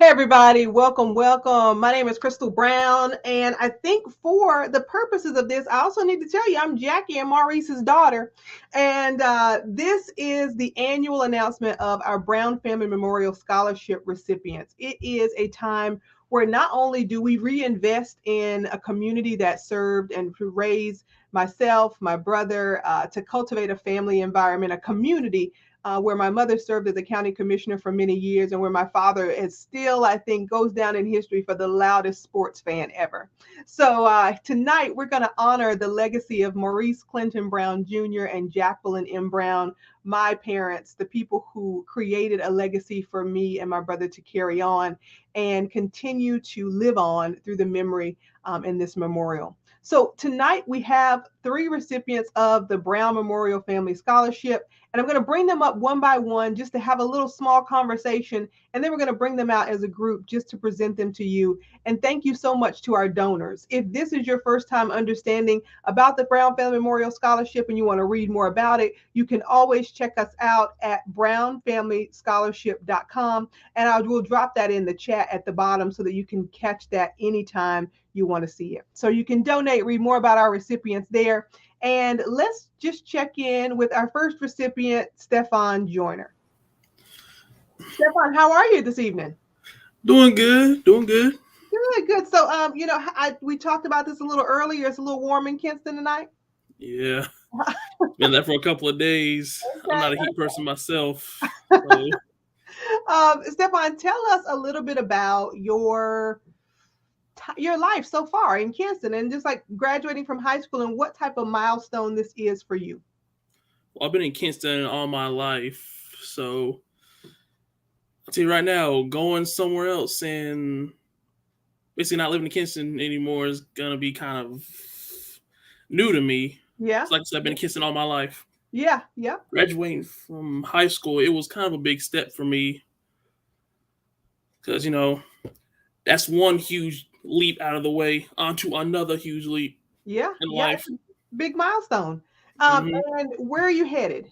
Hey everybody, welcome. My name is Crystal Brown, and I think for the purposes of this, I also need to tell you I'm Jackie and Maurice's daughter, and this is the annual announcement of our Brown Family Memorial Scholarship recipients. It is a time where not only do we reinvest in a community that served and raised myself, my brother, to cultivate a family environment, a community where my mother served as a county commissioner for many years, and where my father is still, I think, goes down in history for the loudest sports fan ever. So tonight we're going to honor the legacy of Maurice Clinton Brown Jr. and Jacqueline M. Brown, my parents, the people who created a legacy for me and my brother to carry on and continue to live on through the memory in this memorial. So tonight we have 3 recipients of the Brown Memorial Family Scholarship, and I'm going to bring them up one by one just to have a little small conversation, and then we're going to bring them out as a group just to present them to you. And thank you so much to our donors. If this is your first time understanding about the Brown Family Memorial Scholarship and you want to read more about it, you can always check us out at brownfamilyscholarship.com, and I will drop that in the chat at the bottom so that you can catch that anytime you want to see it. So you can donate, read more about our recipients there. And let's just check in with our first recipient, Stefan Joyner. Stefan, how are you this evening? Doing good. Good. So, we talked about this a little earlier. It's a little warm in Kinston tonight. Yeah. Been there for a couple of days. Okay. I'm not a heat person myself. So. Stefan, tell us a little bit about your life so far in Kinston, and just like graduating from high school, and what type of milestone this is for you. Well, I've been in Kinston all my life, so I'll tell you right now, going somewhere else and basically not living in Kinston anymore is gonna be kind of new to me. Yeah. It's like I said, I've been in Kinston all my life. Yeah. Graduating from high school, it was kind of a big step for me because that's one huge leap out of the way onto another huge leap in life. Big milestone. And where are you headed?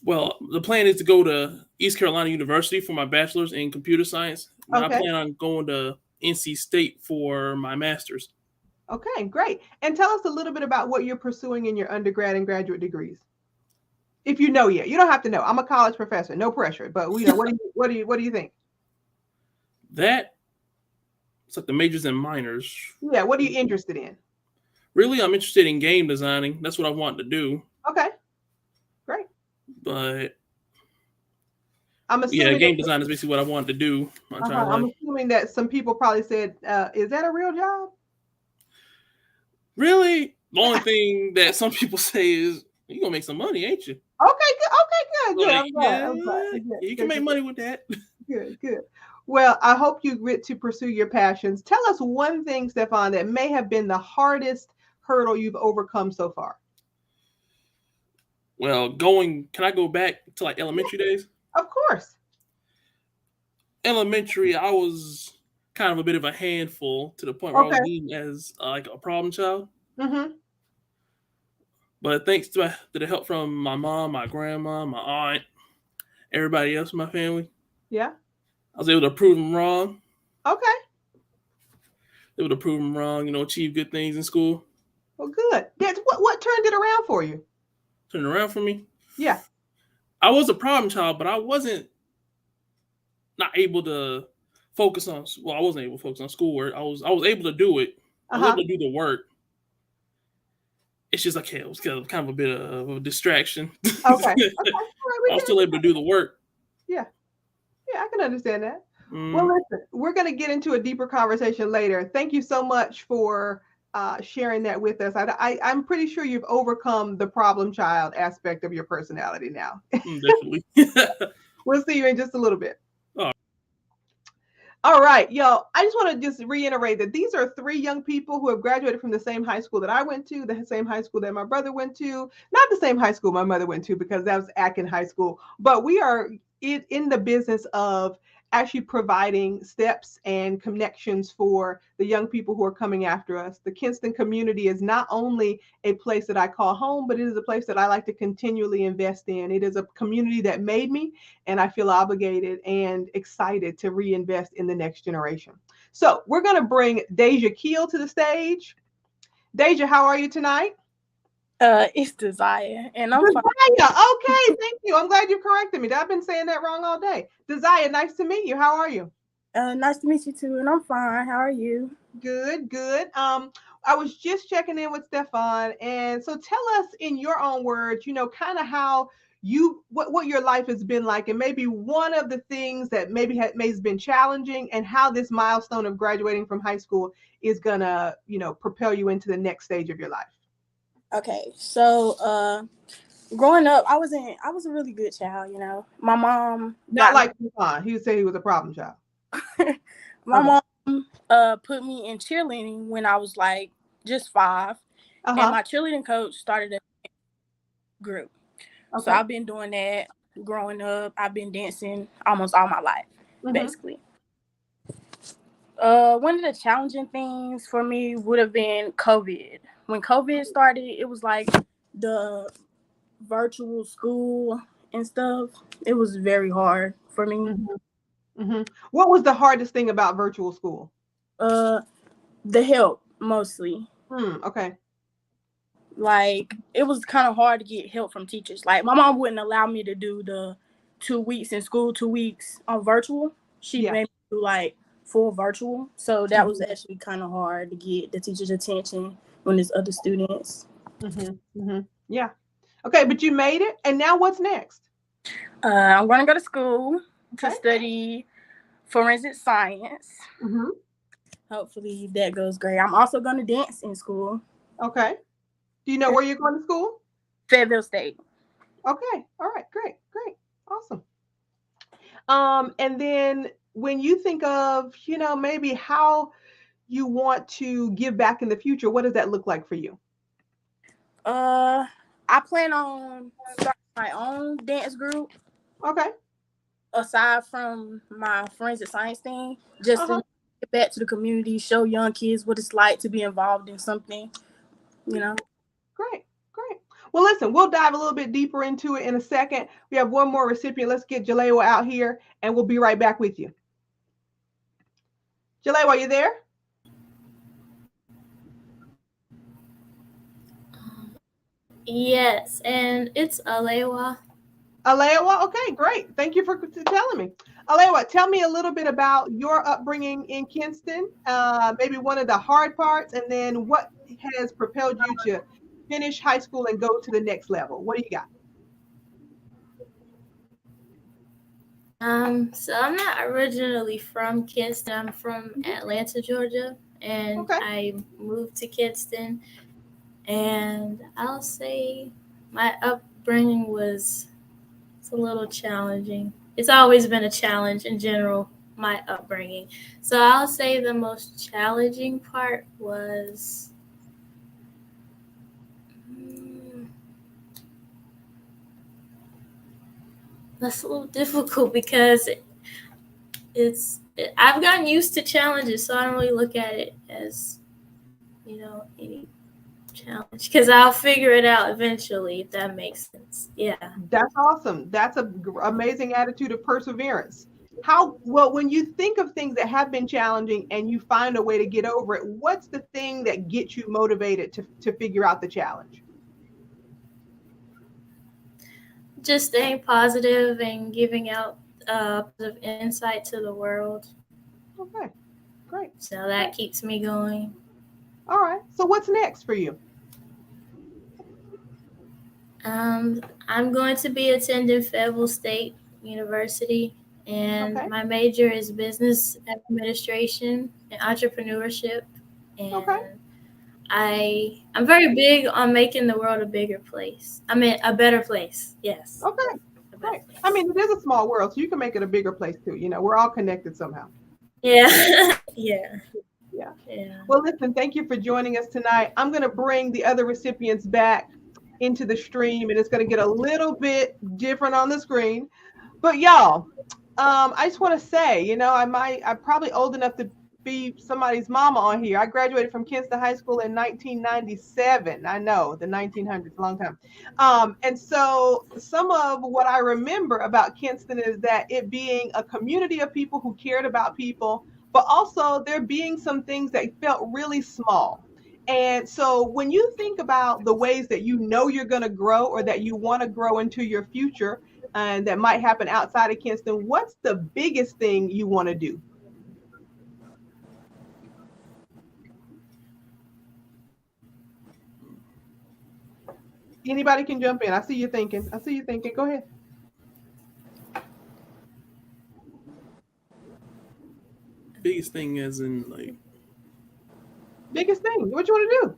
Well, the plan is to go to East Carolina University for my bachelor's in computer science. And I plan on going to NC State for my master's. Okay, great. And tell us a little bit about what you're pursuing in your undergrad and graduate degrees. If you know yet. You don't have to know. I'm a college professor, no pressure. But what do you think? It's like the majors and minors. Yeah, what are you interested in? Really, I'm interested in game designing. That's what I want to do. Okay, great. But I'm Yeah, assuming game that, design is basically what I wanted to do my entire I'm life. assuming that some people probably said, "Is that a real job?" Really, the only thing that some people say is, "You gonna make some money, ain't you?" Okay, good. Okay, good, good. Like, I'm glad. yeah, I'm glad. Good, you can good, make good, money with that. good, good. Well, I hope you get to pursue your passions. Tell us one thing, Stefan, that may have been the hardest hurdle you've overcome so far. Well, can I go back to like elementary days? Of course. Elementary, I was kind of a bit of a handful to the point where I was Okay. deemed as like a problem child. Mm-hmm. But thanks to the help from my mom, my grandma, my aunt, everybody else in my family, Yeah. I was able to prove them wrong. Okay. Able to prove them wrong, achieve good things in school. Well, good. That's what turned it around for you. Turn around for me. Yeah. I was a problem child, but I wasn't not able to focus on. Well, I wasn't able to focus on schoolwork. I was able to do it. I was able Uh-huh. to do the work. It's just like, yeah, it was kind of a bit of a distraction. Okay. Okay. All right. We I was can still able to do the work. Yeah. Yeah, I can understand that. Well, Mm, listen, we're going to get into a deeper conversation later. Thank you so much for sharing that with us. I'm pretty sure you've overcome the problem child aspect of your personality now. definitely. We'll see you in just a little bit. Oh, All right, yo, I just want to just reiterate that these are three young people who have graduated from the same high school that I went to, the same high school that my brother went to, not the same high school my mother went to because that was Akin High School, but we are in the business of actually providing steps and connections for the young people who are coming after us. The Kinston community is not only a place that I call home, but it is a place that I like to continually invest in. It is a community that made me, and I feel obligated and excited to reinvest in the next generation. So we're going to bring Deja Keel to the stage. Deja, how are you tonight? It's Desire, and I'm fine. Desire. Okay, thank you. I'm glad you corrected me. I've been saying that wrong all day. Desire, nice to meet you. How are you? Nice to meet you too, and I'm fine. How are you? Good, good. I was just checking in with Stefan, and so tell us in your own words, kind of how what your life has been like, and maybe one of the things that maybe has been challenging, and how this milestone of graduating from high school is gonna, propel you into the next stage of your life. Okay, so growing up, I was a really good child. My mom Not got me. like Stefan. He would say he was a problem child. My Okay. mom put me in cheerleading when I was like just 5, and Uh-huh. my cheerleading coach started a group. So Okay. I've been doing that growing up. I've been dancing almost all my life, Mm-hmm. basically. One of the challenging things for me would have been COVID. When COVID started, it was like the virtual school and stuff. It was very hard for me. Mm-hmm. Mm-hmm. What was the hardest thing about virtual school? Uh, the help mostly. Okay. Like it was kind of hard to get help from teachers. Like my mom wouldn't allow me to do the 2 weeks in school, 2 weeks on virtual. She Yeah. made me do like full virtual. So that was Mm-hmm. actually kind of hard to get the teacher's attention when there's other students. Mm-hmm. Mm-hmm. Yeah. Okay, but you made it, and now what's next? I'm going to go to school to Okay. study forensic science. Mm-hmm. Hopefully that goes great. I'm also going to dance in school. Okay. Do you know where you're going to school? Fayetteville State. Okay. All right. Great. Great. Awesome. And then when you think of, maybe how you want to give back in the future, what does that look like for you? I plan on starting my own dance group Okay. aside from my forensic science thing, just Uh-huh. to get back to the community, show young kids what it's like to be involved in something, you know. Great. Great. Well, listen, we'll dive a little bit deeper into it in a second. We have one more recipient. Let's get Jalewa out here, and we'll be right back with you. Jalewa, are you there? Yes, and it's Alewa. Alewa, okay, great. Thank you for telling me. Alewa, tell me a little bit about your upbringing in Kinston, maybe one of the hard parts, and then what has propelled you to finish high school and go to the next level. What do you got? So I'm not originally from Kinston. I'm from Atlanta, Georgia, and Okay. I moved to Kinston. And I'll say my upbringing was a little challenging. It's always been a challenge in general, my upbringing. So I'll say the most challenging part was that's a little difficult because I've gotten used to challenges, so I don't really look at it as any challenge because I'll figure it out eventually, if that makes sense. Yeah. That's awesome. That's an amazing attitude of perseverance. When you think of things that have been challenging and you find a way to get over it, what's the thing that gets you motivated to figure out the challenge? Just staying positive and giving out positive insight to the world. Okay, great. So that keeps me going. All right. So what's next for you? I'm going to be attending Fayetteville State University, and my major is business administration and entrepreneurship. And I'm very big on making the world a bigger place. I mean, a better place. Yes. Okay. Right. I mean, it is a small world, so you can make it a bigger place too. We're all connected somehow. Yeah. Yeah. Well, listen, thank you for joining us tonight. I'm going to bring the other recipients back into the stream, and it's going to get a little bit different on the screen. But y'all, I just want to say, I'm probably old enough to be somebody's mama on here. I graduated from Kinston High School in 1997. I know, the 1900s, a long time. And so some of what I remember about Kinston is that it being a community of people who cared about people, but also there being some things that felt really small. And so when you think about the ways that you're going to grow or that you want to grow into your future, and that might happen outside of Kinston, what's the biggest thing you want to do? Anybody can jump in. I see you thinking. Go ahead. Biggest thing as in biggest thing. What you want to do?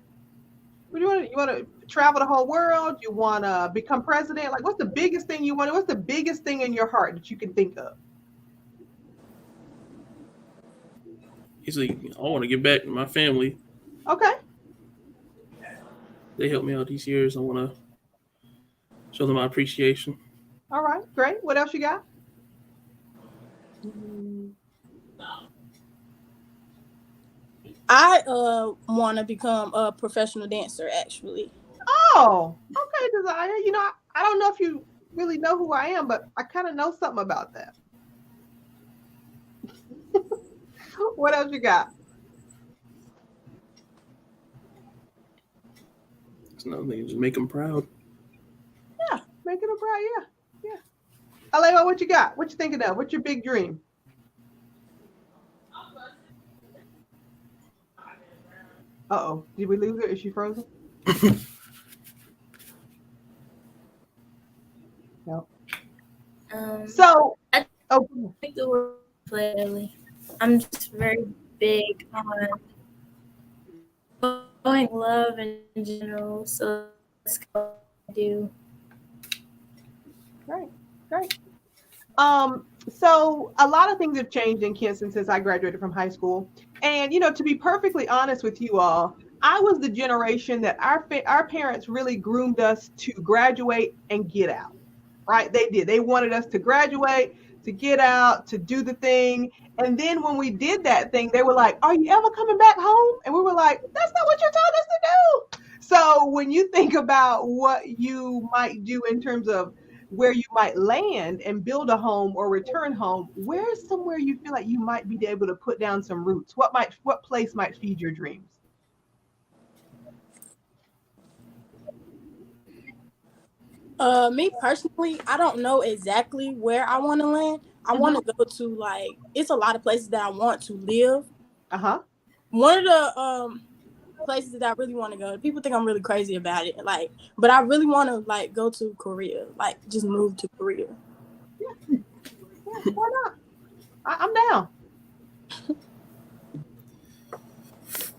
You want to travel the whole world? You want to become president? Like, what's the biggest thing you want to? What's the biggest thing in your heart that you can think of? Usually, I want to get back to my family. Okay. They helped me out these years. I want to show them my appreciation. All right, great. What else you got? I want to become a professional dancer, actually. Oh, okay, Desire. I don't know if you really know who I am, but I kind of know something about that. What else you got? It's another thing. Just make them proud. Yeah, making them proud. Yeah. Alewa, what you got? What you thinking of? What's your big dream? Uh-oh. Did we lose her? Is she frozen? No. So, I think the word play. I'm just very big on showing love in general, so that's what I do. Great. So a lot of things have changed in Kinston since I graduated from high school. And, to be perfectly honest with you all, I was the generation that our parents really groomed us to graduate and get out, right? They did. They wanted us to graduate, to get out, to do the thing. And then when we did that thing, they were like, are you ever coming back home? And we were like, that's not what you're telling us to do. So when you think about what you might do in terms of where you might land and build a home or return home, where's somewhere you feel like you might be able to put down some roots? What place might feed your dreams? Me personally, I don't know exactly where I want to land. I want to go to it's a lot of places that I want to live. One of the places that I really want to go. People think I'm really crazy about it, but I really want to go to Korea, just move to Korea. Yeah. Yeah, why not? I'm down.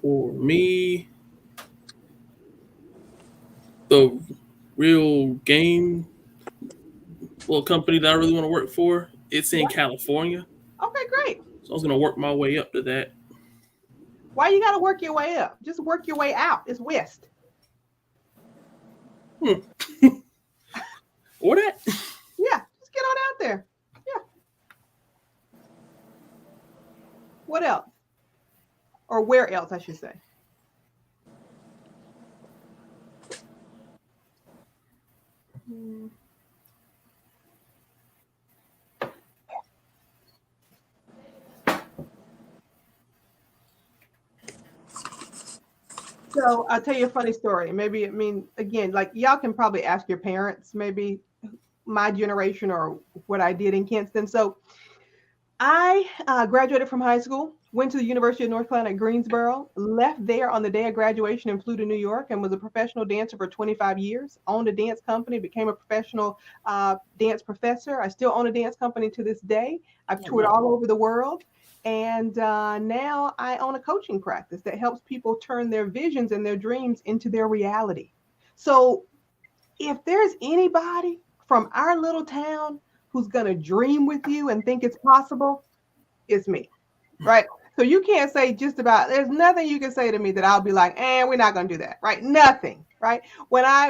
For me, the real game, company that I really want to work for, it's in California. Okay, great. So I was going to work my way up to that. Why you got to work your way up? Just work your way out. It's west. Or that. Yeah, just get on out there. Yeah. What else? Or where else, I should say. So I'll tell you a funny story. Maybe, again, like y'all can probably ask your parents, maybe my generation or what I did in Kinston. So I graduated from high school, went to the University of North Carolina at Greensboro, left there on the day of graduation and flew to New York and was a professional dancer for 25 years, owned a dance company, became a professional dance professor. I still own a dance company to this day. I've toured all over the world. And now I own a coaching practice that helps people turn their visions and their dreams into their reality. So if there's anybody from our little town who's going to dream with you and think it's possible, it's me, right? So you can't say just about, there's nothing you can say to me that I'll be like, we're not going to do that, right? Nothing, right? When I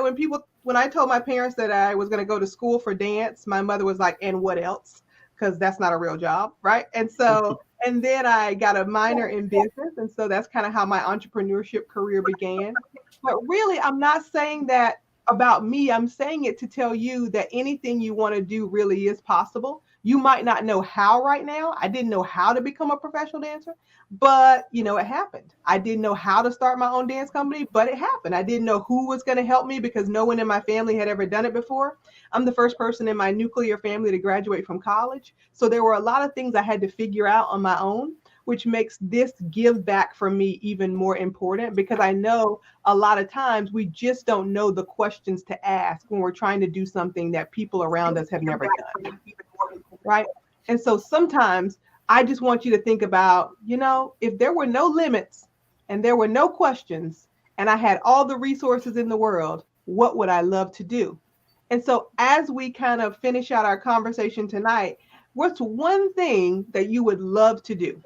told my parents that I was going to go to school for dance, my mother was like, and what else? Because that's not a real job, right? And so, and then I got a minor in business. And so that's kind of how my entrepreneurship career began. But really, I'm not saying that about me. I'm saying it to tell you that anything you want to do really is possible. You might not know how right now. I didn't know how to become a professional dancer, but it happened. I didn't know how to start my own dance company, but it happened. I didn't know who was going to help me because no one in my family had ever done it before. I'm the first person in my nuclear family to graduate from college. So there were a lot of things I had to figure out on my own, which makes this give back for me even more important because I know a lot of times we just don't know the questions to ask when we're trying to do something that people around us have never done, right? And so sometimes I just want you to think about, if there were no limits and there were no questions and I had all the resources in the world, what would I love to do? And so as we kind of finish out our conversation tonight, what's one thing that you would love to do?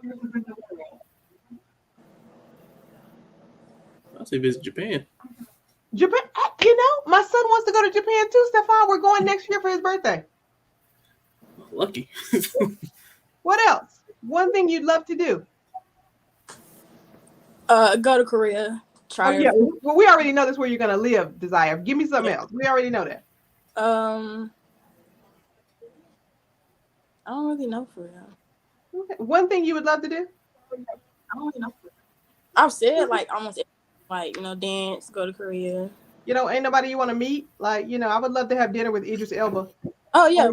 I'll say visit Japan. Japan, my son wants to go to Japan too, Stefan. We're going next year for his birthday. Lucky. What else? One thing you'd love to do? Go to Korea. Well, we already know that's where you're going to live, Desire. Give me something else. We already know that. I don't really know for real. Okay. One thing you would love to do? I don't really know. I've said almost dance, go to Korea. Ain't nobody you want to meet? I would love to have dinner with Idris Elba. Oh yeah,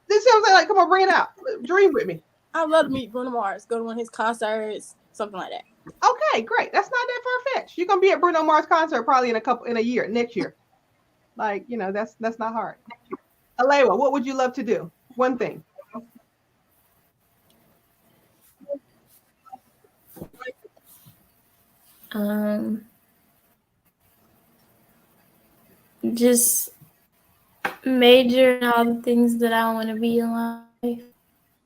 this is what I'm saying. Like, come on, bring it out. Dream with me. I'd love to meet Bruno Mars. Go to one of his concerts, something like that. Okay, great. That's not that far fetched. You're gonna be at Bruno Mars concert probably in a year, next year. That's not hard. Alewa, what would you love to do? One thing. Just major in all the things that I want to be in life. Okay.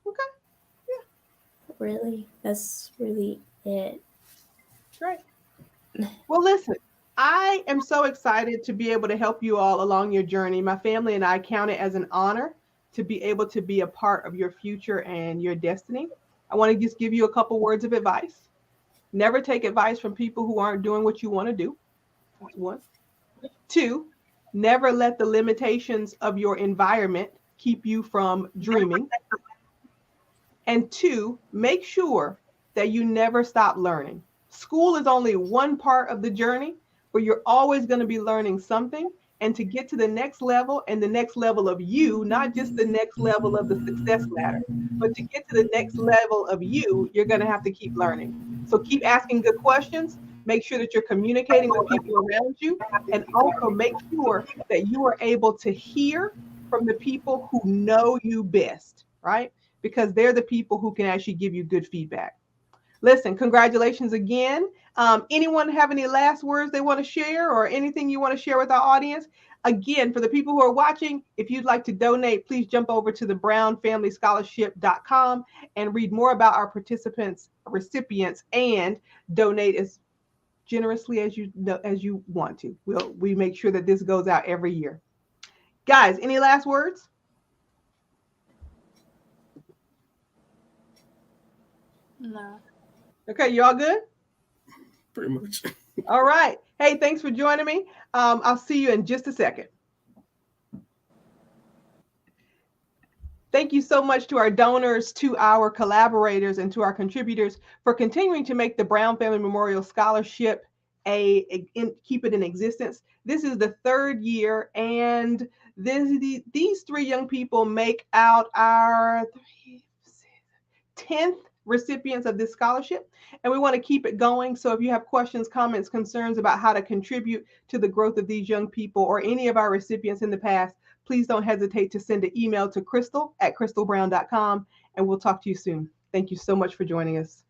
Yeah. Really, that's really it. Great. Well, listen, I am so excited to be able to help you all along your journey. My family and I count it as an honor to be able to be a part of your future and your destiny. I want to just give you a couple words of advice. Never take advice from people who aren't doing what you want to do. That's one. 2, never let the limitations of your environment keep you from dreaming. And 2, make sure that you never stop learning. School is only one part of the journey, but you're always going to be learning something. And to get to the next level and the next level of you, not just the next level of the success ladder, but to get to the next level of you, you're going to have to keep learning. So keep asking good questions. Make sure that you're communicating with people around you, and also make sure that you are able to hear from the people who know you best, right? because they're the people who can actually give you good feedback. Listen, congratulations again. Anyone have any last words they want to share or anything you want to share with our audience? Again, for the people who are watching, if you'd like to donate, please jump over to the brownfamilyscholarship.com and read more about our participants, recipients, and donate as generously as you want to. We make sure that this goes out every year. Guys, any last words? No. Okay, you all good? Pretty much. All right. Hey, thanks for joining me. I'll see you in just a second. Thank you so much to our donors, to our collaborators, and to our contributors for continuing to make the Brown Family Memorial Scholarship keep it in existence. This is the third year, and these three young people make out our 10th recipients of this scholarship, and we want to keep it going. So if you have questions, comments, concerns about how to contribute to the growth of these young people or any of our recipients in the past, please don't hesitate to send an email to crystal@crystalbrown.com, and we'll talk to you soon. Thank you so much for joining us.